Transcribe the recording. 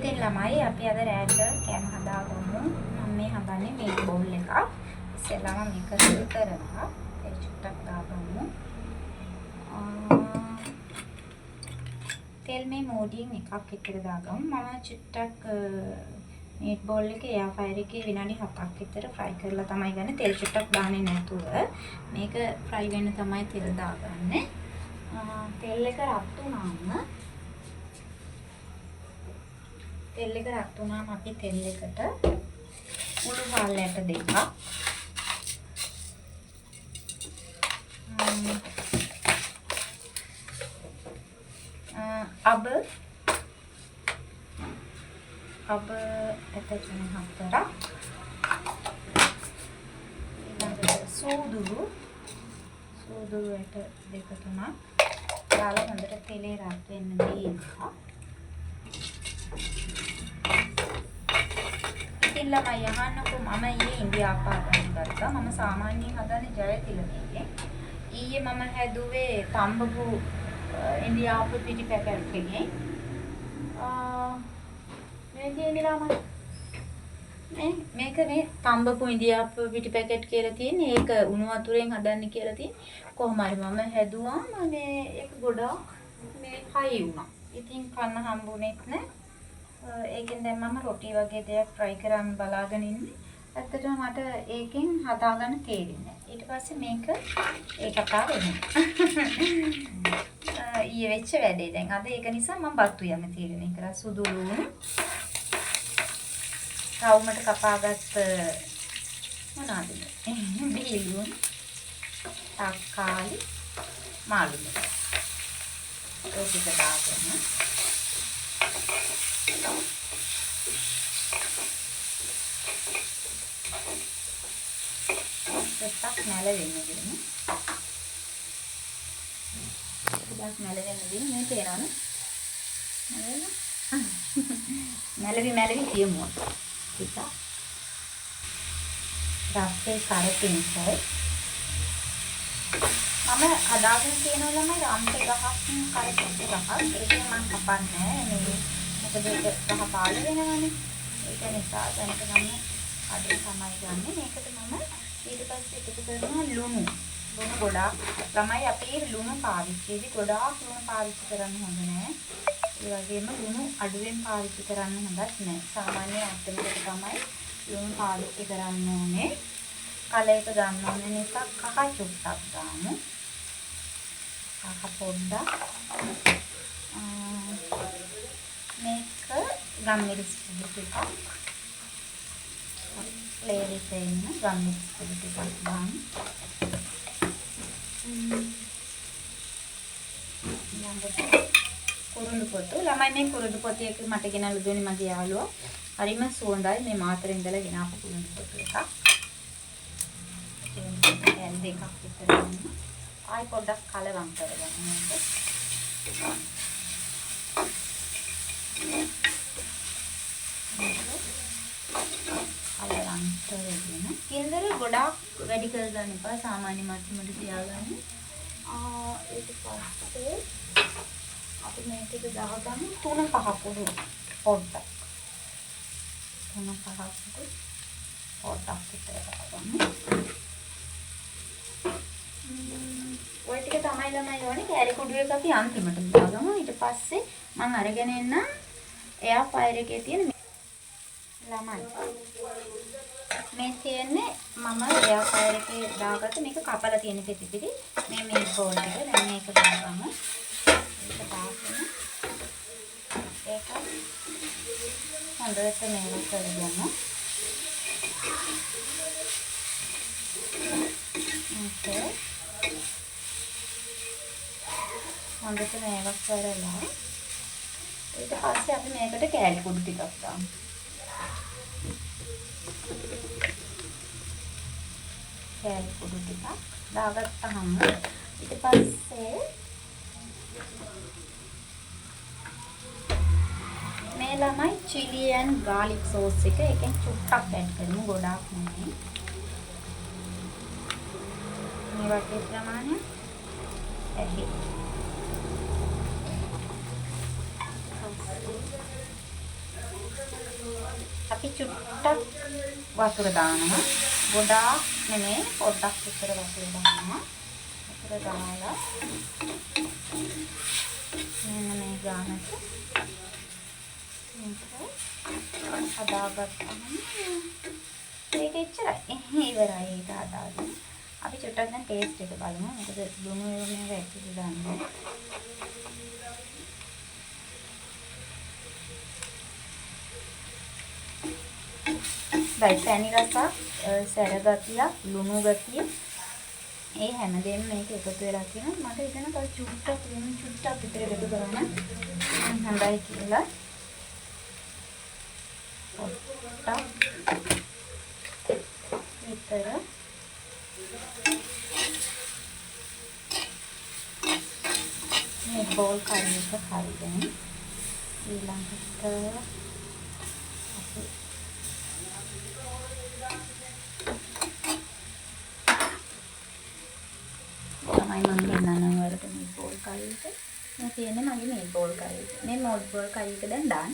ඉතින් ළමයි අපි අද රෑට කෑම හදාගමු. මම මේ හදන්නේ මේ බෝල් එකක්. ඉස්සෙල්ලාම මේක සුදු කරනවා. ඒක චුට්ටක් දාගමු. තෙල් මේ මෝඩියෙන් එකක් විතර දාගමු. මම චුට්ටක් මීට් බෝල් එක එයා ෆ්‍රයර් එකේ විනාඩි 7ක් විතර ෆ්‍රයි කරලා තමයි ගන්නේ. තෙල් චුට්ටක් දාන්නේ නැතුව. මේක ෆ්‍රයි වෙන්න තමයි තෙල් දාගන්නේ. තෙල් එක රත් වුණාම අපි තෙල් එකට උණු හාල්ලයට දෙකක් අබ එතන හතරක් ඊළඟට සූදුරු ඇට දෙක තුනක් දාලා හොඳට තෙලේ රත් වෙන්න දීලා ඉතින් ළමයි අහන්නකෝ මම ඊයේ ඉන්දියාප්ප හදන්න ගත්තා. මම සාමාන්‍යයෙන් හදන්නේ ජයතිලකයේ. ඊයේ මම හැදුවේ තම්බපු ඉන්දියාප්ප පිටි පැකට් එකකින්. මේ කියන්නේ ළමයි මේක මේ තම්බපු ඉන්දියාප්ප පිටි පැකට් කියලා තියෙන්නේ. ඒක උණු වතුරෙන් හදන්න කියලා තියෙන්නේ. කොහොම හරි මම හැදුවාම මේ ඒක ගොඩක් මේ හයි වුණා. ඉතින් කන්න හම්බුනේත් නැහැ. ඒකෙන් දැන් මම රොටි වගේ දෙයක් try කරන්න බලාගෙන ඉන්නේ. ඇත්තටම මට ඒකෙන් හදාගන්න තේරෙන්නේ නැහැ. ඊට පස්සේ මේක ඒ කතාව එනවා. ඊයේ වෙච්ච වැඩේ දැන් අද ඒක නිසා මම බත්තු යම තීරණය කරා. සුදු ලුණු රවුමට කපාගත්ත මොනවාද බීලුන් තක්කාලි මාළු ඒක දාගෙන එකක් නැලෙන්න දෙන්න. ටිකක් නැලෙන්න දෙන්න මේ තේරෙනවනේ. නැලවි තියමු. ටිකක්. රස්සේ කරපින්සයි. මම හදාගෙන තියෙනවා ළමයි රම්ප ගහක් කරපින් ගහක්. ඒක මම කපන්නේ මේ මොකද ඒක ගහ පාළ වෙනවනේ. ඒක නිසා දැනට ගන්න අඩේ තමයි ගන්න. මේකට මම ඊට පස්සේ එකතු කරනවා ලුණු ගොඩාක්. ළමයි අපි ලුණු පාවිච්චිදී ගොඩාක් ලුණු පාවිච්චි කරන්න හොඳ නෑ. ඒ වගේම ලුණු අඩුවෙන් පාවිච්චි කරන්න හොඳත් නෑ. සාමාන්‍ය අන්තිමට තමයි ලුණු පාවිච්චි කරන්න ඕනේ. කලයක ගන්න ඕනේ නිසා කහ චුට්ටක් දාමු. කහ පොඩ්ඩක්. මේක ගම්මිරිස් පොඩි ටිකක්. ලේරි තෙන්න ගම්මිරිස් පොඩි ටිකක් දාමු. කුරුඳු පොතු ළමයි මේ කුරුඳු පොතු එක මට ගෙනල්ලා දුන්නේ මගේ යාළුවා. හරිම සුවඳයි මේ මාතරින් ඉඳලා ගෙනාපු කුරුඳු පොතු එකක්. ඒක දෙකක් විතර ගන්න. ආයි පොඩ්ඩක් කලවම් කරගන්න මේක. කලවම් කරගෙන කින්දර ගොඩාක් වැඩි කරගන්න එපා. සාමාන්‍ය මට්ටමට තියාගන්න. ඊට පස්සේ අපි මේ ටික දාගමු 3-5 කුඩු පොඩ්ඩක්. 3-5 කුඩු පොඩ්ඩක් විතර දාගමු. ඔය ටික තමයි ළමයි ඕනේ. කෑලි කුඩු එක අපි අන්තිමට දාගමු. ඊට පස්සේ මම අරගෙන එන්න එයා ෆ්‍රයර් එකේ තියෙන ළමයි මේ තියෙන්නේ මම එයා ෆ්‍රයර් එකේ දාගත්ත මේක කපලා තියෙන පිටි මේ බෝල් එක දැන් මේක දාගමු. ඒක දාගෙන ඒක හොඳට මේක කරගමු. ඕකේ හොඳට මේක කරලා ඊට පස්සේ අපි මේකට කෑලි කුඩු ටිකක් දාමු. කෑලි කුඩු ටිකක් දාගත්තාම ඊට පස්සේ මේ ළමයි chili and garlic sauce එක එකෙන් චුට්ටක් ඇඩ් කරමු. ගොඩාක් නෙමෙයි. මේ වගේ ප්‍රමාණය ඇති. අපි චුට්ටක් වතුර දානවා. ගොඩාක් නෙමෙයි පොඩ්ඩක් විතර වතුර දානවා. වතුර දාලා මෙන්න මේ ගානට මේක හදාගත්තාම ඒක එච්චරයි. ඉවරයි ඒක හදාගෙන. අපි චුට්ටක් දැන් ටේස්ට් එක බලමු. මොකද ලුණු මේක ඇක්ටිව් දාන්නේ. පැණි රසක්, සැර ගතිය, ලුණු ගතිය ඒ හැමදේම මේක එකතු වෙලා තියෙනවා. මට හිතෙනවා තව චුට්ටක් ලුණු චුට්ටක් විතර එකතු කරන්න හොඳයි කියලා. පොට්ටක් විතර මේ බෝල් කරි එක හරියගෙන ඊළඟට අපි තමයි මම ගෙන්නන්න වලට මේ බෝල් කරි එක. මේ තියෙන්නේ මගේ මේ බෝල් කරි එක. මේ බෝල් කරි එක දැන් දාන්න.